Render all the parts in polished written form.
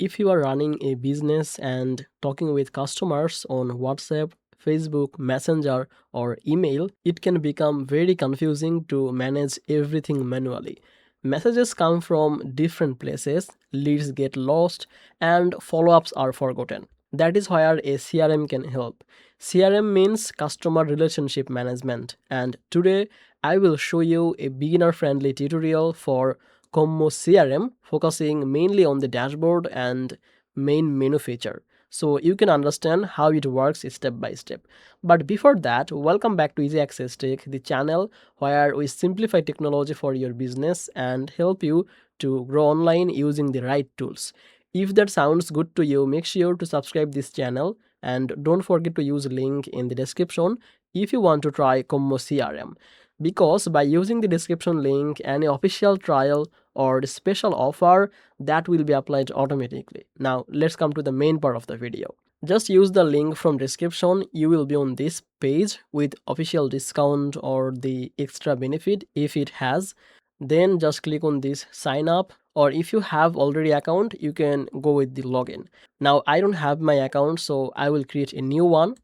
If you are running a business and talking with customers on WhatsApp, Facebook, Messenger, or email, it can become very confusing to manage everything manually. Messages come from different places, leads get lost, and follow ups are forgotten. That is where a CRM can help. CRM means customer relationship management, and today I will show you a beginner friendly tutorial for Kommo CRM, focusing mainly on the dashboard and main menu feature, so you can understand how it works step by step. But before that, welcome back to Easy Access Tech, the channel where we simplify technology for your business and help you to grow online using the right tools. If that sounds good to you, make sure to subscribe this channel and don't forget to use link in the description if you want to try Kommo CRM, because by using the description link, any official trial or special offer that will be applied automatically. Now let's come to the main part of the video. Just use the link from description. You will be on this page with official discount or the extra benefit if it has. Then just click on this sign up, or if you have already account, you can go with the login. Now I don't have my account, so I will create a new one.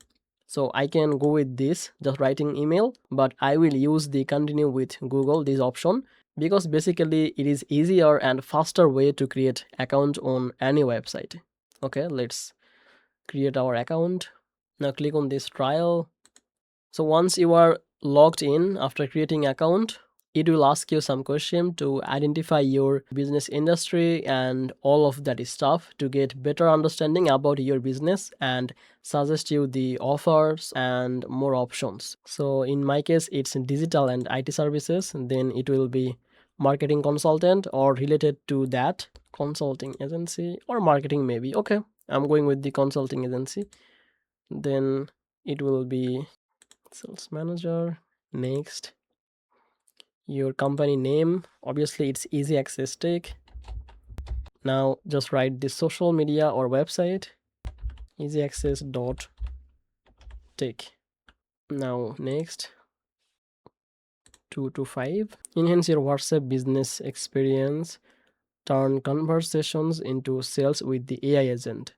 So I can go with this, just writing email, but I will use the continue with Google, this option, because basically it is easier and faster way to create account on any website. Okay, let's create our account. Now click on this trial. So once you are logged in after creating account, it will ask you some question to identify your business industry and all of that stuff to get better understanding about your business and suggest you the offers and more options. So in my case, it's digital and IT services. Then it will be marketing consultant or related to that, consulting agency or marketing maybe. Okay, I'm going with the consulting agency. Then it will be sales manager. Next, your company name, obviously it's Easy Access Tech. Now just write the social media or website, easyaccess.tech. Now next, 2 to 5, enhance your WhatsApp business experience, turn conversations into sales with the AI agent.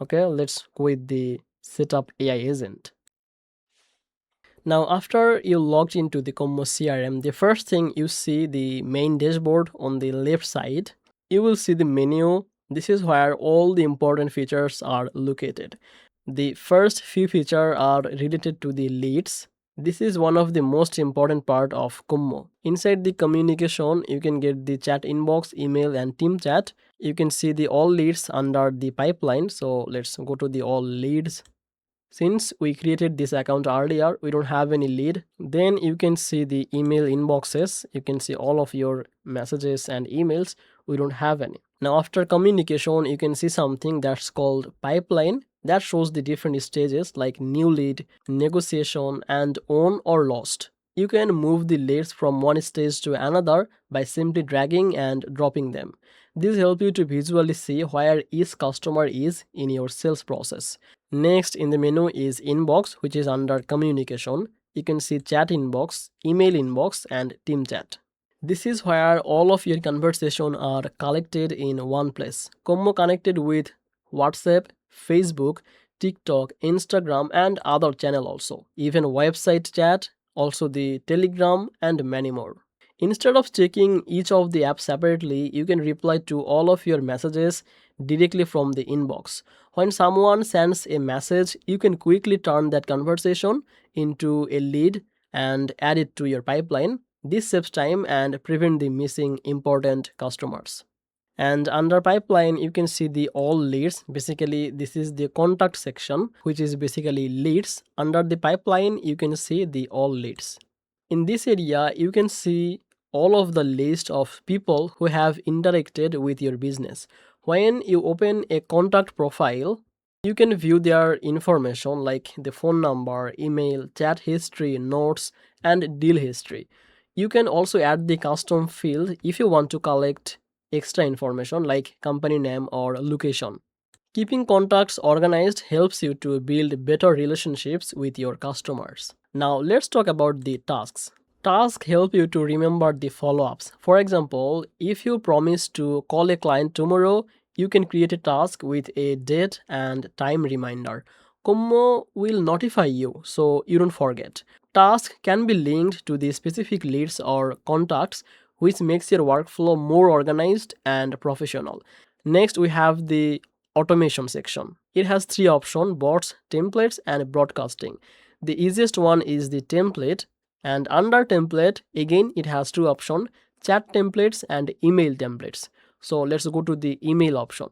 Okay, let's go with the setup AI agent. Now after you logged into the Kommo CRM, the first thing you see the main dashboard on the left side. You will see the menu. This is where all the important features are located. The first few features are related to the leads. This is one of the most important part of Kommo. Inside the communication, you can get the chat inbox, email and team chat. You can see the all leads under the pipeline. So let's go to the all leads. Since we created this account earlier, we don't have any lead. Then you can see the email inboxes. You can see all of your messages and emails. We don't have any. Now after communication, you can see something that's called pipeline. That shows the different stages like new lead, negotiation, and on or lost. You can move the leads from one stage to another by simply dragging and dropping them. This helps you to visually see where each customer is in your sales process. Next in the menu is inbox, which is under communication. You can see chat inbox, email inbox and team chat. This is where all of your conversation are collected in one place. Kommo connected with WhatsApp, Facebook, TikTok, Instagram and other channel also. Even website chat, also the Telegram and many more. Instead of checking each of the apps separately, you can reply to all of your messages directly from the inbox. When someone sends a message, you can quickly turn that conversation into a lead and add it to your pipeline. This saves time and prevent the missing important customers. And under pipeline, you can see the all leads. Basically, this is the contact section, which is basically leads. Under the pipeline, you can see the all leads. In this area, you can see all of the list of people who have interacted with your business. When you open a contact profile, you can view their information like the phone number, email, chat history, notes, and deal history. You can also add the custom field if you want to collect extra information like company name or location. Keeping contacts organized helps you to build better relationships with your customers. Now let's talk about the tasks. Tasks help you to remember the follow-ups. For example, if you promise to call a client tomorrow, You can create a task with a date and time reminder. Kommo will notify you so you don't forget. Tasks can be linked to the specific leads or contacts, which makes your workflow more organized and professional. Next, we have the automation section. It has three options: bots, templates, and broadcasting. The easiest one is the template, and under template, again, it has two options: chat templates and email templates. So let's go to the email option.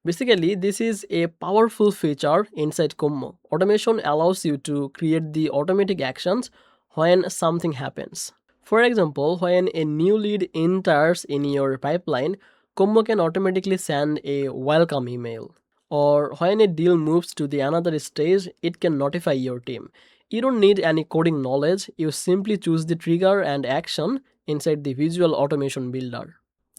Basically, this is a powerful feature inside Kommo. Automation allows you to create the automatic actions when something happens. For example, when a new lead enters in your pipeline, Kommo can automatically send a welcome email. Or when a deal moves to the another stage, it can notify your team. You don't need any coding knowledge, you simply choose the trigger and action inside the visual automation builder.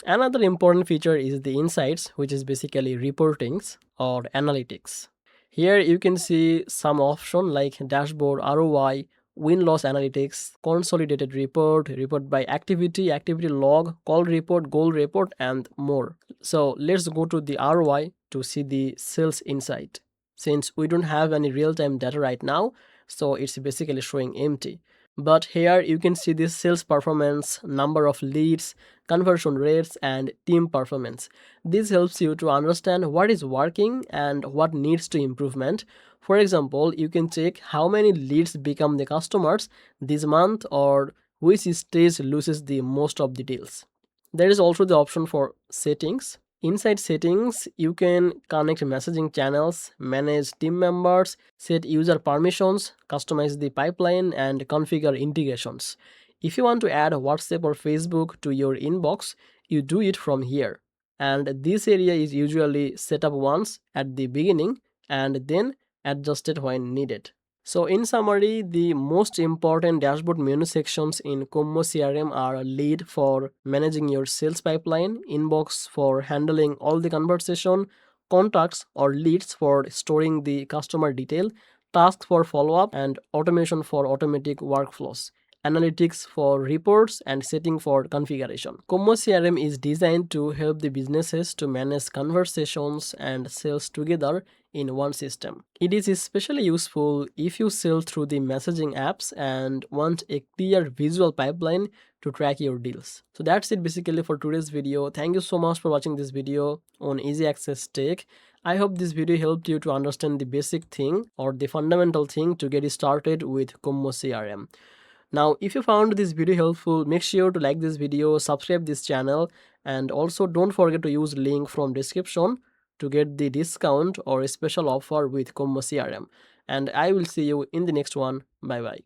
Another important feature is the insights, which is basically reportings or analytics. Here you can see some options like dashboard, ROI, win-loss analytics, consolidated report, report by activity, activity log, call report, goal report, and more. So let's go to the ROI to see the sales insight. Since we don't have any real-time data right now, so it's basically showing empty. But here you can see the sales performance, number of leads, conversion rates, and team performance. This helps you to understand what is working and what needs to improvement. For example, you can check how many leads become the customers this month or which stage loses the most of the deals. There is also the option for settings. Inside settings, you can connect messaging channels, manage team members, set user permissions, customize the pipeline, and configure integrations. If you want to add WhatsApp or Facebook to your inbox, you do it from here. And this area is usually set up once at the beginning and then adjusted when needed. So in summary, the most important dashboard menu sections in Kommo CRM are lead for managing your sales pipeline, inbox for handling all the conversation, contacts or leads for storing the customer detail, tasks for follow-up, and automation for automatic workflows, analytics for reports, and setting for configuration. Kommo CRM is designed to help the businesses to manage conversations and sales together in one system. It is especially useful if you sell through the messaging apps and want a clear visual pipeline to track your deals. So that's it basically for today's video. Thank you so much for watching this video on Easy Access Tech. I hope this video helped you to understand the basic thing or the fundamental thing to get started with Kommo CRM. Now, if you found this video helpful, make sure to like this video, subscribe this channel, and also don't forget to use link from description to get the discount or a special offer with Kommo CRM. And I will see you in the next one. Bye bye.